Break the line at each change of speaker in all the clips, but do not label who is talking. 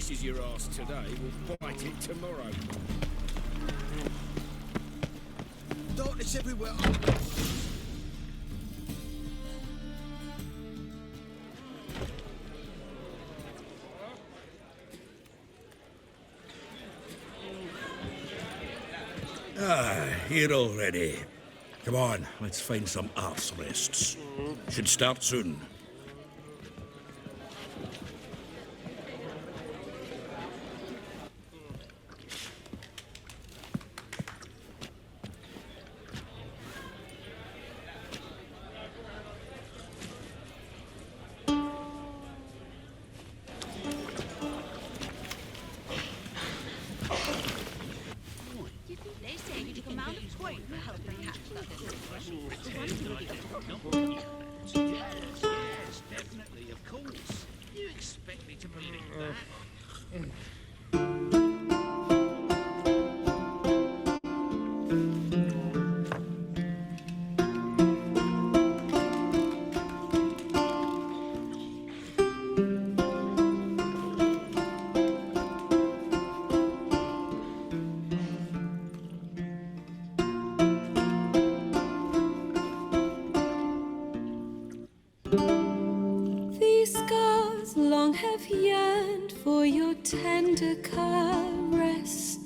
slices your ass today will bite it tomorrow.
Darkness everywhere.
Here already. Come on, let's find some arse rests. Should start soon.
Yes, definitely, of course. You expect me to believe that?
These scars long have yearned for your tender caress,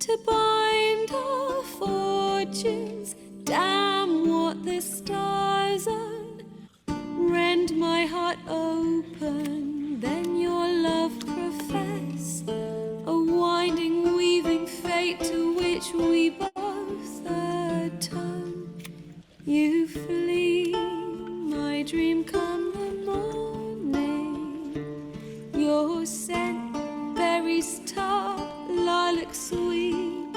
to bind our fortunes. Damn what the stars own. Rend my heart open, then your love profess, a winding, weaving fate to which we both atone. You flee, my dream come the morning. Your scent, berries tart, lilac sweet.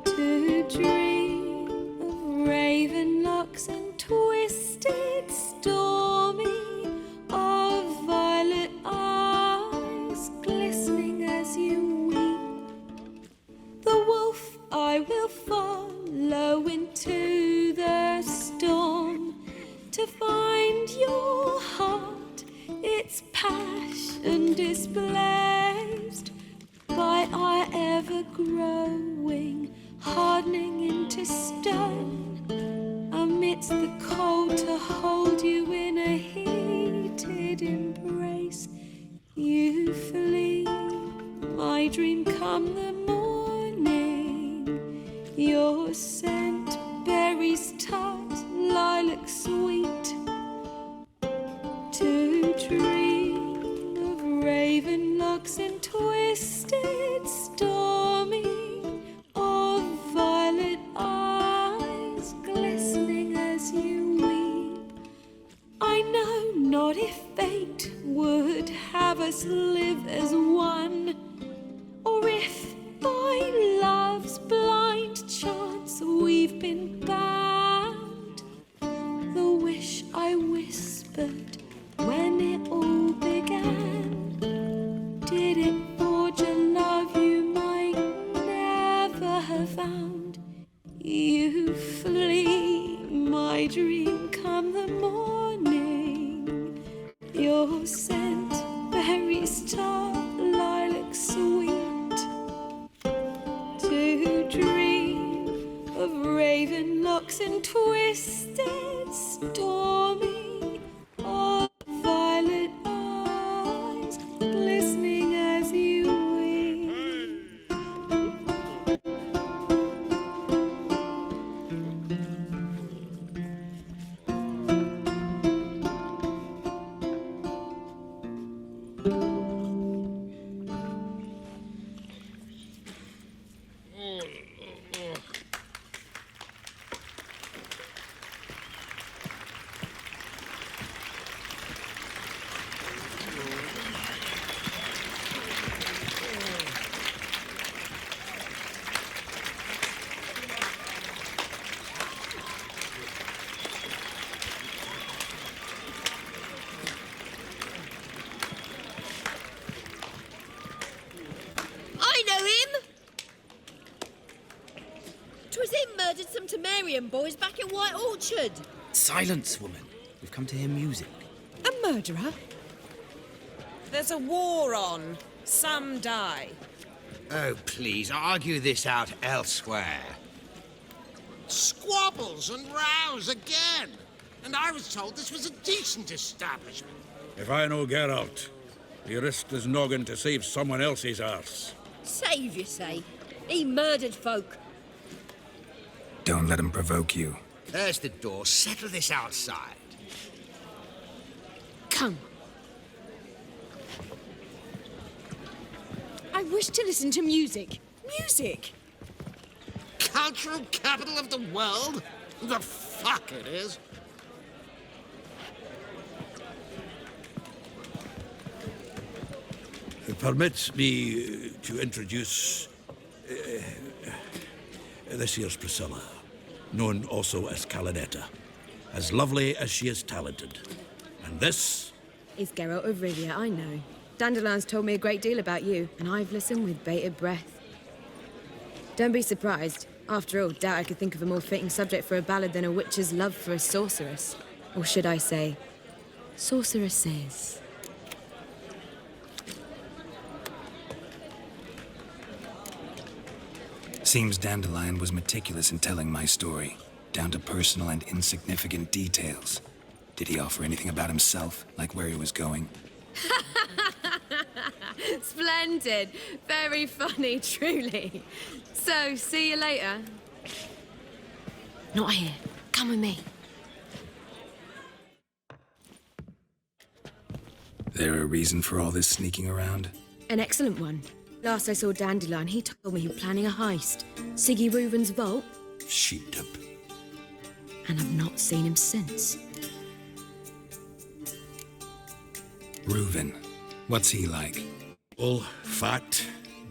To dream of raven locks and twisted, stormy, of violet eyes glistening as you weep. The wolf I will follow into the storm, to find your heart, its passion displaced by our ever-growing, hardening into stone, amidst the cold to hold you in a heated embrace. You flee, my dream come the morning, your scent, berries tart, lilac sweet. To dream of raven locks and twisted, stormy, of violet eyes glistening as you weep. I know not if fate would have us live as one, or if by love's blind chance we've been bound. The wish I whispered when it all began, did it forge a love you might never have found? You flee, my dream come the morning, your scent, berries tart, lilac sweet. To dream of raven locks and twisted, stormy, of violet eyes glistening as you weep.
I know him! 'Twas him murdered some Temerian boys back in White Orchard.
Silence, woman. We've come to hear music.
A murderer?
There's a war on. Some die.
Oh, please, argue this out elsewhere.
Squabbles and rows again. And I was told this was a decent establishment.
If I know Geralt, he risked his noggin to save someone else's arse.
Save, you say? He murdered folk.
Don't let him provoke you.
There's the door. Settle this outside.
Come. I wish to listen to music. Music!
Cultural capital of the world? The fuck it is.
Permit me to introduce this here's Priscilla, known also as Calinetta, as lovely as she is talented. And this
is Geralt of Rivia, I know. Dandelion's told me a great deal about you, and I've listened with bated breath. Don't be surprised. After all, doubt I could think of a more fitting subject for a ballad than a witch's love for a sorceress. Or should I say, sorceresses.
Seems Dandelion was meticulous in telling my story, down to personal and insignificant details. Did he offer anything about himself, like where he was going?
Splendid. Very funny, truly. So, see you later. Not here. Come with me.
There a reason for all this sneaking around?
An excellent one. Last I saw Dandelion, he told me he was planning a heist. Siggy Reuven's vault.
sheep-tip.
And I've not seen him since.
Reuven. What's he like?
All fat,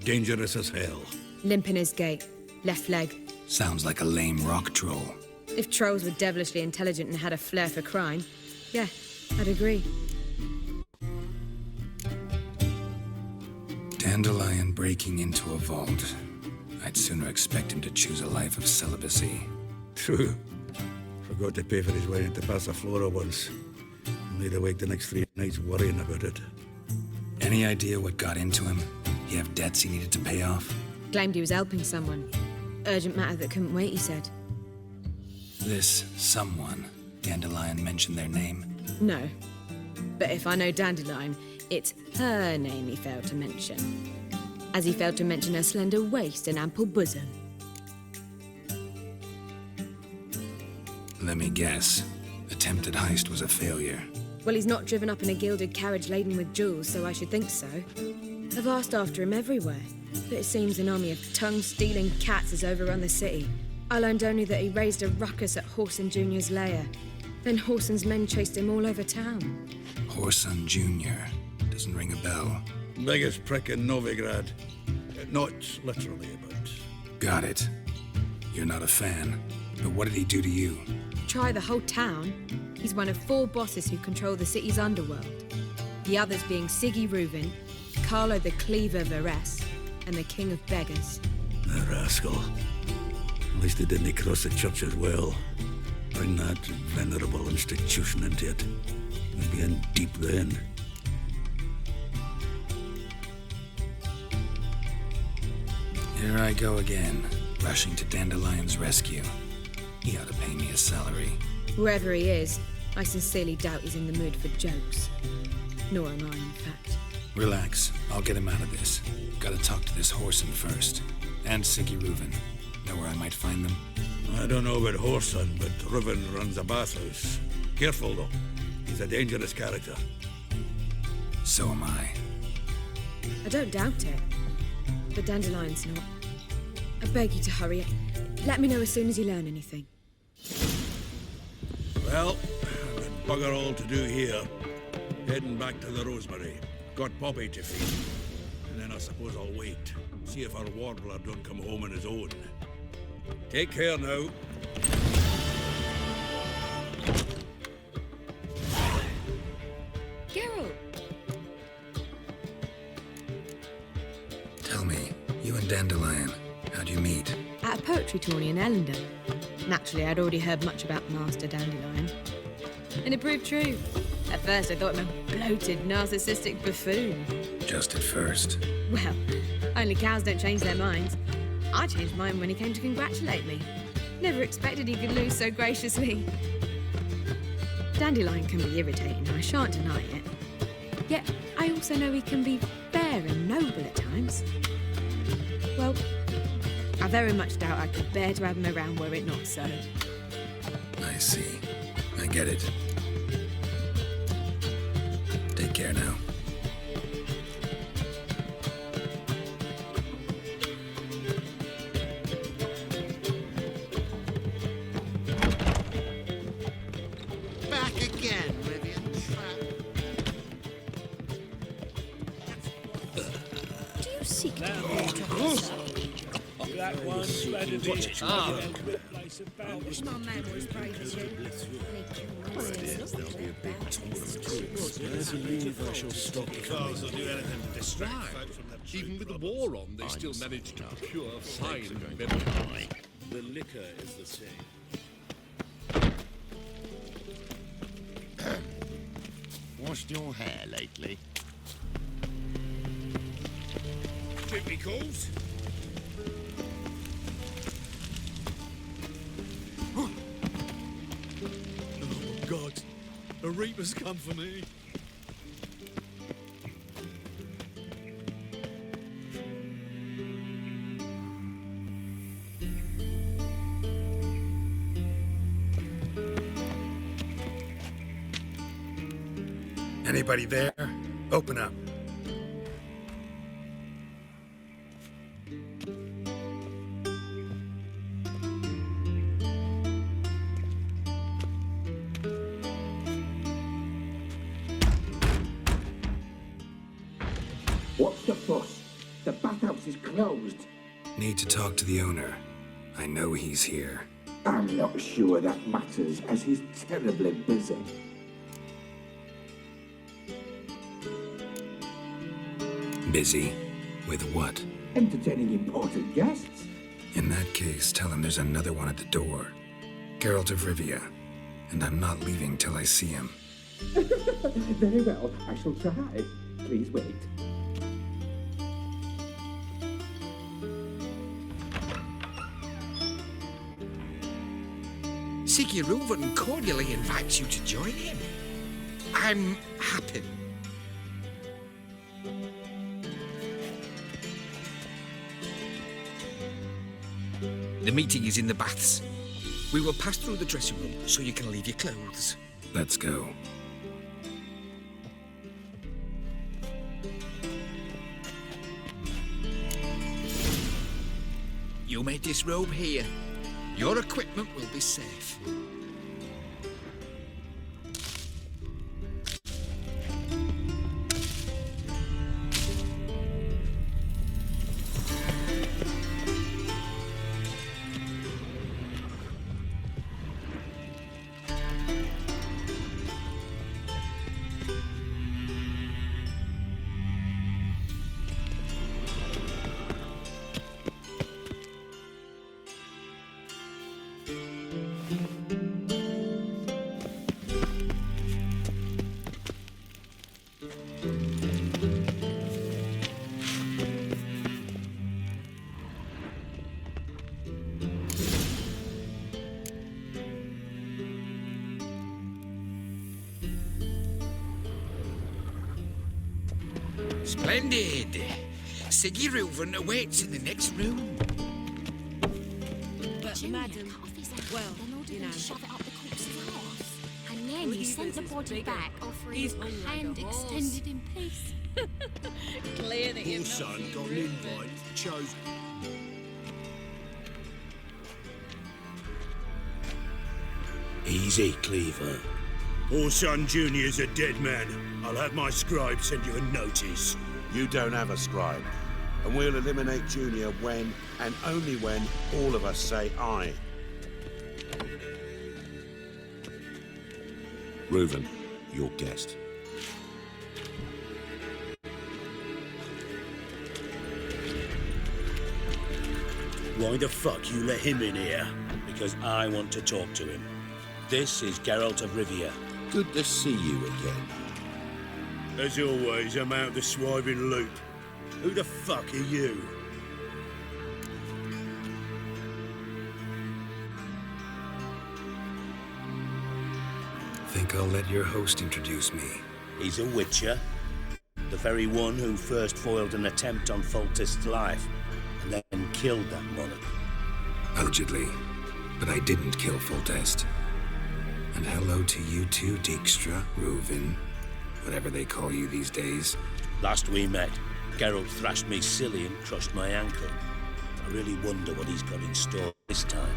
dangerous as hell.
Limp in his gait. Left leg.
Sounds like a lame rock troll.
If trolls were devilishly intelligent and had a flair for crime, yeah, I'd agree.
Dandelion breaking into a vault. I'd sooner expect him to choose a life of celibacy.
True. Forgot to pay for his way into Passaflora once. Laid awake the next 3 nights worrying about it.
Any idea what got into him? He have debts he needed to pay off?
Claimed he was helping someone. Urgent matter that couldn't wait, he said.
This someone, Dandelion mentioned their name?
No. But if I know Dandelion, it's her name he failed to mention. As he failed to mention her slender waist and ample bosom.
Let me guess. Attempted heist was a failure.
Well, he's not driven up in a gilded carriage laden with jewels, so I should think so. I've asked after him everywhere, but it seems an army of tongue-stealing cats has overrun the city. I learned only that he raised a ruckus at Whoreson Jr.'s lair. Then Whoreson's men chased him all over town.
Whoreson Jr. Doesn't ring a bell.
Biggest prick in Novigrad. Not literally, but...
Got it. You're not a fan. But what did he do to you?
Try the whole town. He's one of 4 bosses who control the city's underworld. The others being Siggy Reuven, Carlo the Cleaver Varese, and the King of Beggars.
The rascal. At least he didn't cross the church as well. Bring that venerable institution into it. We'd be in deep then.
Here I go again, rushing to Dandelion's rescue. He ought to pay me a salary.
Whoever he is, I sincerely doubt he's in the mood for jokes. Nor am I, in fact.
Relax, I'll get him out of this. Gotta talk to this Whoreson first. And Siggy Reuven. Know where I might find them?
I don't know about Whoreson, but Reuven runs a bathhouse. Careful, though. He's a dangerous character.
So am I.
I don't doubt it. But Dandelion's not. I beg you to hurry. Let me know as soon as you learn anything.
Well, I've got bugger all to do here. Heading back to the Rosemary. Got Poppy to feed. And then I suppose I'll wait. See if our warbler don't come home on his own. Take care now.
Geralt!
Tell me, you and Dandelion, how'd you meet?
At a poetry tourney in Ellendon. Naturally, I'd already heard much about Master Dandelion. And it proved true. At first, I thought him a bloated, narcissistic buffoon.
Just at first.
Well, only cows don't change their minds. I changed mine when he came to congratulate me. Never expected he could lose so graciously. Dandelion can be irritating, I shan't deny it. Yet, I also know he can be fair and noble at times. Well, I very much doubt I could bear to have him around were it not so.
I see. I get it. Take care now.
Back again, Vivian.
Do you seek to
That one threaded
Watch it. Ah.
wish my man was brave as you?
Cars will do anything to distract folk from their
Even with the war on, they still managed to procure fine memory.
The liquor is the same.
Washed your hair lately?
Drink calls?
Oh my God, a reaper's come for me.
Anybody there? Open up.
What's the fuss? The bathhouse is closed.
Need to talk to the owner. I know he's here.
I'm not sure that matters, as he's terribly busy.
Busy? With what?
Entertaining important guests.
In that case, tell him there's another one at the door. Geralt of Rivia. And I'm not leaving till I see him.
Very well, I shall try. Please wait.
Siguruvin cordially invites you to join him. I'm happy. The meeting is in the baths. We will pass through the dressing room so you can leave your clothes.
Let's go.
You may disrobe here. Your equipment will be safe. Splendid! Siguruvin awaits in the next room.
But, madam, well, you know, shove it up the corpse's arse. And then he sent the body back, offering his hand extended in peace. Clear that
Poor son got an invite, chose.
Easy, Cleaver.
Orson Jr.'s a dead man. I'll have my scribe send you a notice.
You don't have a scribe. And we'll eliminate Junior when, and only when, all of us say aye. Reuven, your guest.
Why the fuck you let him in here? Because I want to talk to him. This is Geralt of Rivia.
Good to see you again.
As always, I'm out the swiving loop. Who the fuck are you?
Think I'll let your host introduce me.
He's a witcher. The very one who first foiled an attempt on Foltest's life, and then killed that monarch.
Allegedly. But I didn't kill Foltest. And hello to you too, Dijkstra, Reuven, whatever they call you these days.
Last we met, Geralt thrashed me silly and crushed my ankle. I really wonder what he's got in store this time.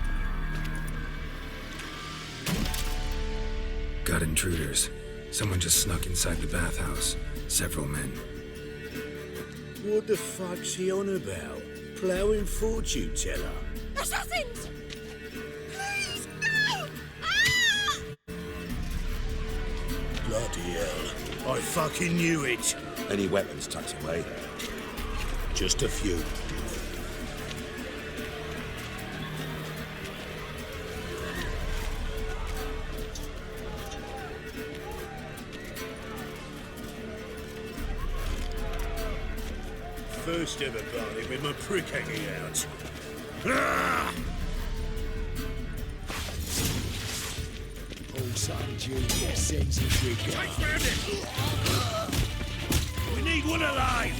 Got intruders. Someone just snuck inside the bathhouse. Several men.
What the fuck's he on about? Ploughing fortune teller?
Assassins! Please, no! Ah!
Bloody hell. I fucking knew it.
Any weapons tucked away?
Just a few. First ever party with my prick hanging out. Ah!
Old son Junior sends a trigger.
We need one alive!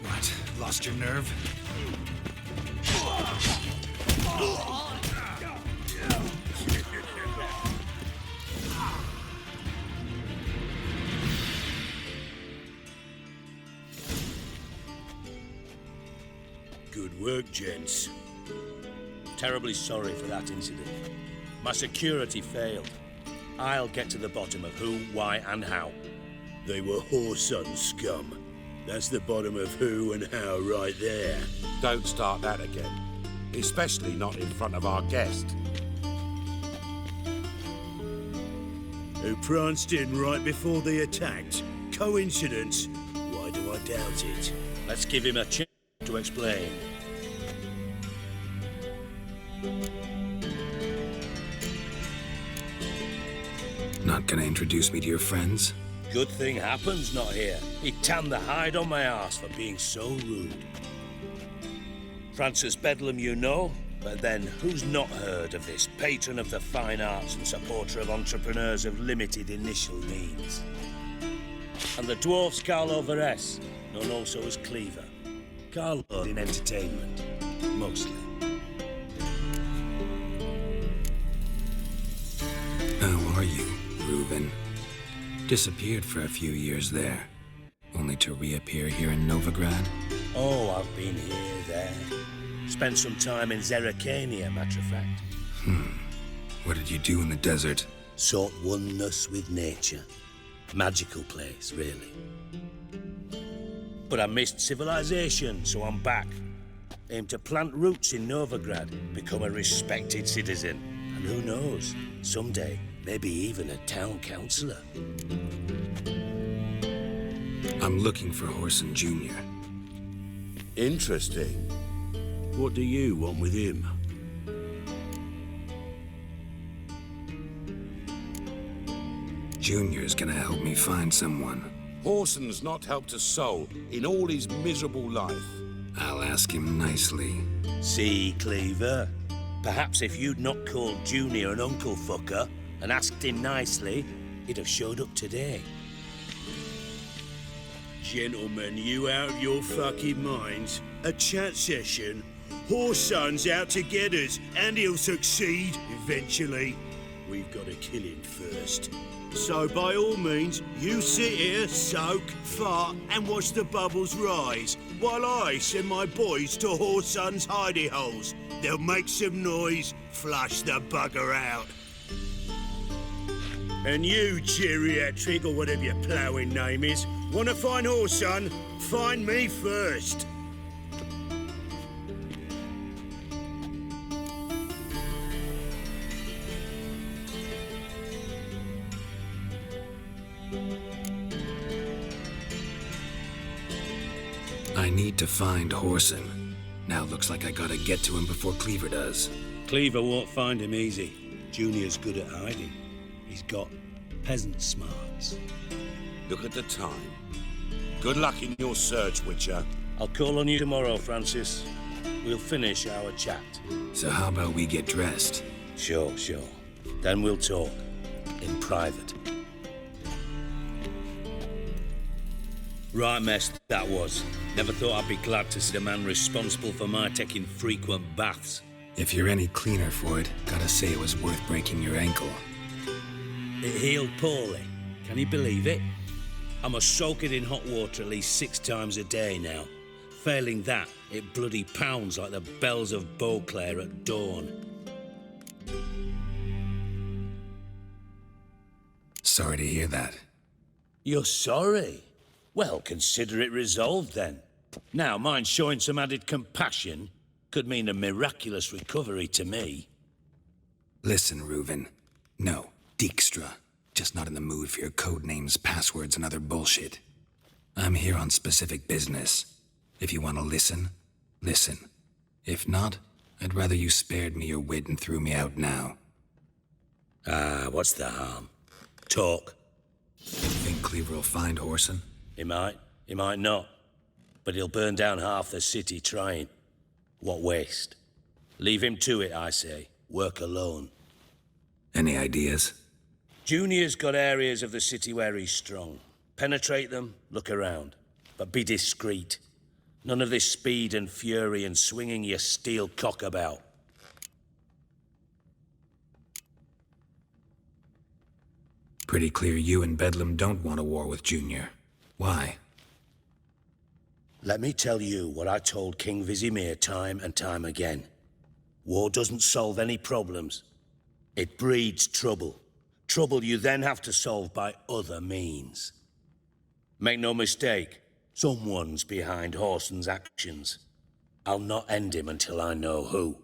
What? Lost your nerve?
Good work, gents. Terribly sorry for that incident. My security failed. I'll get to the bottom of who, why, and how. They were whoreson scum. That's the bottom of who and how right there.
Don't start that again. Especially not in front of our guest.
Who pranced in right before they attacked. Coincidence? Why do I doubt it? Let's give him a chance to explain.
Not gonna introduce me to your friends?
Good thing Happen's not here. He tanned the hide on my arse for being so rude. Francis Bedlam you know, but then who's not heard of this patron of the fine arts and supporter of entrepreneurs of limited initial means? And the dwarf's Carlo Veres, known also as Cleaver. Carlo in entertainment, mostly.
How are you, Reuven? Disappeared for a few years there, only to reappear here in Novigrad?
Oh, I've been here, there. Spent some time in Zerrikania, matter of fact.
What did you do in the desert?
Sought oneness with nature. Magical place, really. But I missed civilization, so I'm back. Aim to plant roots in Novigrad, become a respected citizen. And who knows, someday, maybe even a town councillor.
I'm looking for Whoreson Jr.
Interesting.
What do you want with him?
Junior's gonna help me find someone.
Whoreson's not helped a soul in all his miserable life.
I'll ask him nicely.
See, Cleaver? Perhaps if you'd not called Junior an uncle fucker and asked him nicely, he'd have showed up today. Gentlemen, you out of your fucking minds? A chat session? Whoreson's out to get us, and he'll succeed eventually. We've got to kill him first. So by all means, you sit here, soak, fart, and watch the bubbles rise, while I send my boys to Whoreson's hidey holes. They'll make some noise, flush the bugger out. And you, geriatric, or whatever your ploughing name is, want to find Whoreson? Find me first.
I need to find Horson. Now looks like I gotta get to him before Cleaver does.
Cleaver won't find him easy. Junior's good at hiding. He's got peasant smarts.
Look at the time. Good luck in your search, Witcher.
I'll call on you tomorrow, Francis. We'll finish our chat.
So how about we get dressed?
Sure. Then we'll talk. In private. Right mess that was. Never thought I'd be glad to see the man responsible for my taking frequent baths.
If you're any cleaner for it, gotta say it was worth breaking your ankle.
It healed poorly. Can you believe it? I must soak it in hot water at least 6 times a day now. Failing that, it bloody pounds like the bells of Beauclair at dawn.
Sorry to hear that.
You're sorry? Well, consider it resolved then. Now, mind showing some added compassion could mean a miraculous recovery to me.
Listen, Reuven. No, Dijkstra. Just not in the mood for your code names, passwords, and other bullshit. I'm here on specific business. If you want to listen, listen. If not, I'd rather you spared me your wit and threw me out now.
What's the harm? Talk.
You think Cleaver will find Horson?
He might not. But he'll burn down half the city trying. What waste? Leave him to it, I say. Work alone.
Any ideas?
Junior's got areas of the city where he's strong. Penetrate them, look around. But be discreet. None of this speed and fury and swinging your steel cock about.
Pretty clear you and Bedlam don't want a war with Junior. Why?
Let me tell you what I told King Vizimir time and time again. War doesn't solve any problems. It breeds trouble. Trouble you then have to solve by other means. Make no mistake, someone's behind Horson's actions. I'll not end him until I know who.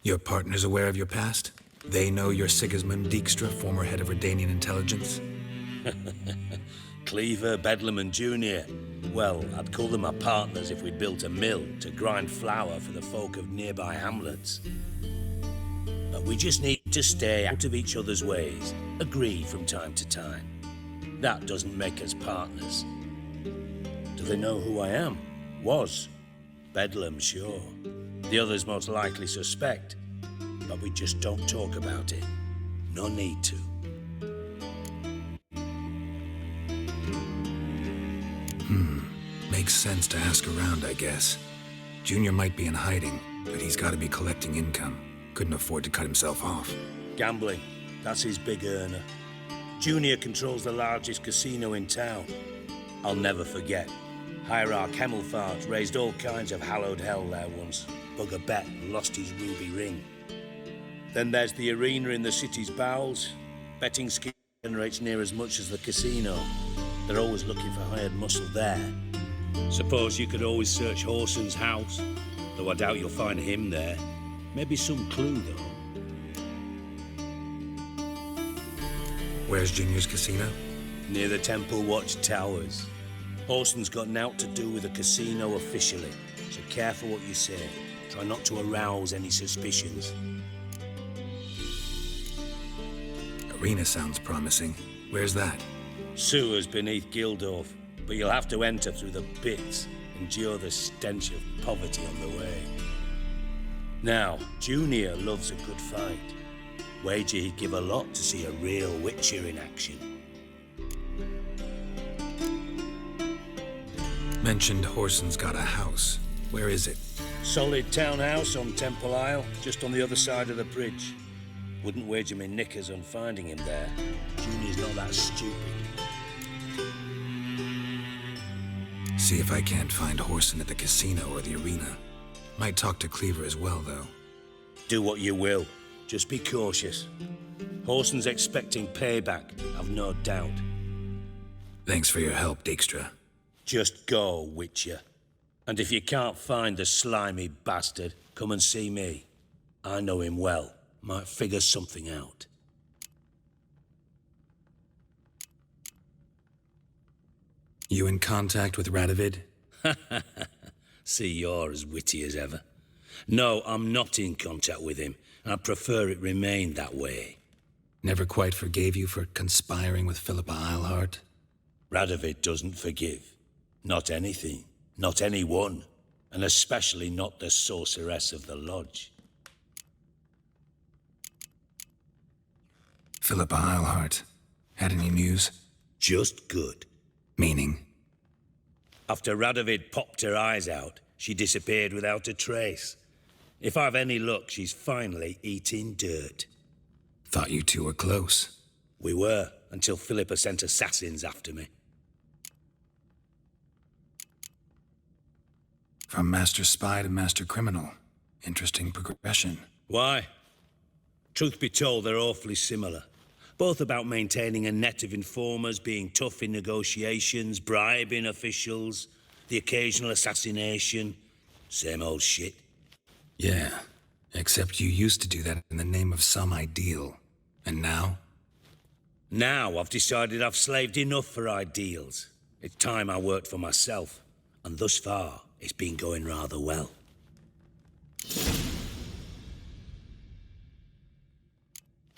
Your partner's aware of your past? They know you're Sigismund Dijkstra, former head of Redanian intelligence?
Cleaver, Bedlam and Junior. Well, I'd call them my partners if we'd built a mill to grind flour for the folk of nearby hamlets. But we just need to stay out of each other's ways, agree from time to time. That doesn't make us partners. Do they know who I am? Was. Bedlam, sure. The others most likely suspect. But we just don't talk about it. No need to.
Makes sense to ask around, I guess. Junior might be in hiding, but he's got to be collecting income. Couldn't afford to cut himself off.
Gambling. That's his big earner. Junior controls the largest casino in town. I'll never forget. Hierarch Hemmelfart raised all kinds of hallowed hell there once. Bugger bet and lost his ruby ring. Then there's the arena in the city's bowels. Betting scheme generates near as much as the casino. They're always looking for hired muscle there. Suppose you could always search Horson's house, though I doubt you'll find him there. Maybe some clue, though.
Where's Junior's casino?
Near the Temple Watch Towers. Horson's got naught to do with the casino officially, so careful what you say. Try not to arouse any suspicions.
Arena sounds promising. Where's that?
Sewers beneath Gildorf, but you'll have to enter through the pits, endure the stench of poverty on the way. Now, Junior loves a good fight. Wager he'd give a lot to see a real Witcher in action.
Mentioned Horson's got a house. Where is it?
Solid townhouse on Temple Isle, just on the other side of the bridge. Wouldn't wager me knickers on finding him there. Junior's not that stupid.
See if I can't find Horson at the casino or the arena. Might talk to Cleaver as well, though.
Do what you will. Just be cautious. Horson's expecting payback, I've no doubt.
Thanks for your help, Dijkstra.
Just go, Witcher. And if you can't find the slimy bastard, come and see me. I know him well. Might figure something out.
You in contact with Radovid?
See, you're as witty as ever. No, I'm not in contact with him. I prefer it remained that way.
Never quite forgave you for conspiring with Philippa Eilhart?
Radovid doesn't forgive. Not anything. Not anyone. And especially not the sorceress of the lodge.
Philippa Eilhart. Had any news?
Just good.
Meaning?
After Radovid popped her eyes out, she disappeared without a trace. If I've any luck, she's finally eating dirt.
Thought you two were close.
We were, until Philippa sent assassins after me.
From master spy to master criminal. Interesting progression.
Why? Truth be told, they're awfully similar. Both about maintaining a net of informers, being tough in negotiations, bribing officials, the occasional assassination. Same old shit.
Yeah, except you used to do that in the name of some ideal. And now?
Now I've decided I've slaved enough for ideals. It's time I worked for myself. And thus far, it's been going rather well.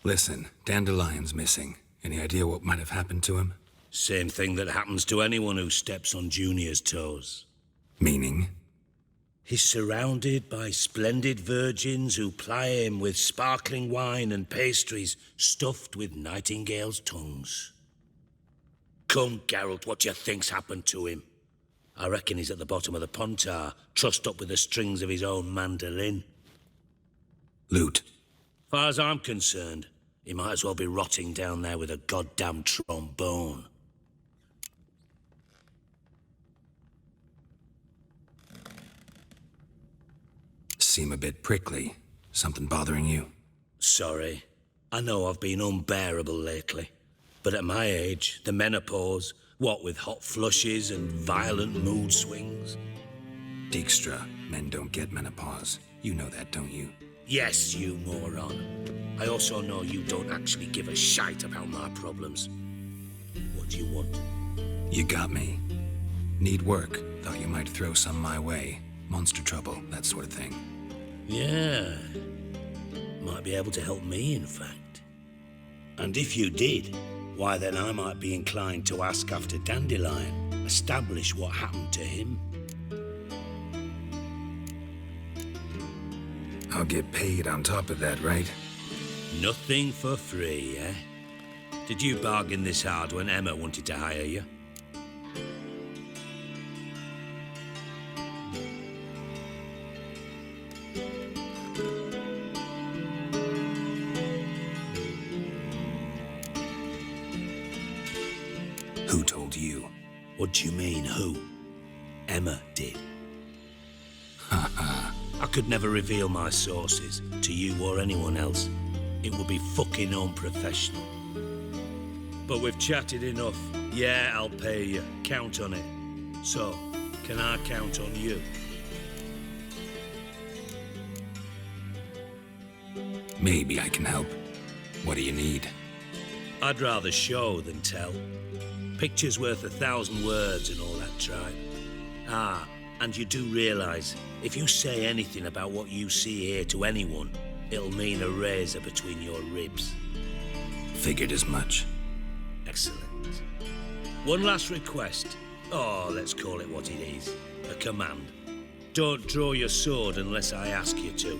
Listen, Dandelion's missing. Any idea what might have happened to him?
Same thing that happens to anyone who steps on Junior's toes.
Meaning?
He's surrounded by splendid virgins who ply him with sparkling wine and pastries stuffed with nightingales' tongues. Come, Geralt, what do you think's happened to him? I reckon he's at the bottom of the Pontar, trussed up with the strings of his own mandolin.
Loot.
Far as I'm concerned, he might as well be rotting down there with a goddamn trombone.
Seem a bit prickly. Something bothering you?
Sorry. I know I've been unbearable lately. But at my age, the menopause, what with hot flushes and violent mood swings.
Dijkstra, men don't get menopause. You know that, don't you?
Yes, you moron. I also know you don't actually give a shite about my problems. What do you want?
You got me. Need work. Thought you might throw some my way. Monster trouble, that sort of thing.
Yeah. Might be able to help me, in fact. And if you did, why then I might be inclined to ask after Dandelion, establish what happened to him.
I'll get paid on top of that, right?
Nothing for free, eh? Did you bargain this hard when Emma wanted to hire you?
Who told you?
What do you mean, who? Emma did. I could never reveal my sources to you or anyone else. It would be fucking unprofessional. But we've chatted enough. Yeah, I'll pay you. Count on it. So, can I count on you?
Maybe I can help. What do you need?
I'd rather show than tell. Picture's worth 1,000 words and all that tripe. Ah, and you do realise, if you say anything about what you see here to anyone, it'll mean a razor between your ribs.
Figured as much.
Excellent. One last request. Oh, let's call it what it is. A command. Don't draw your sword unless I ask you to.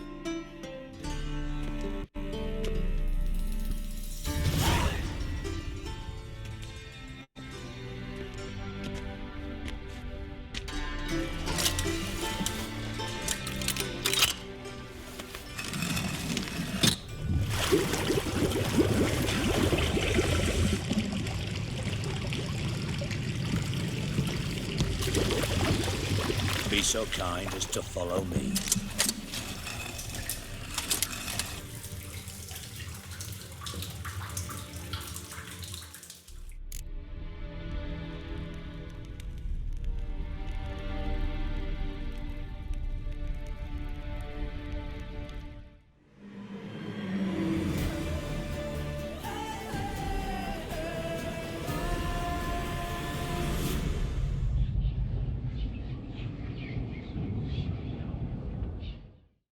Be so kind as to follow me.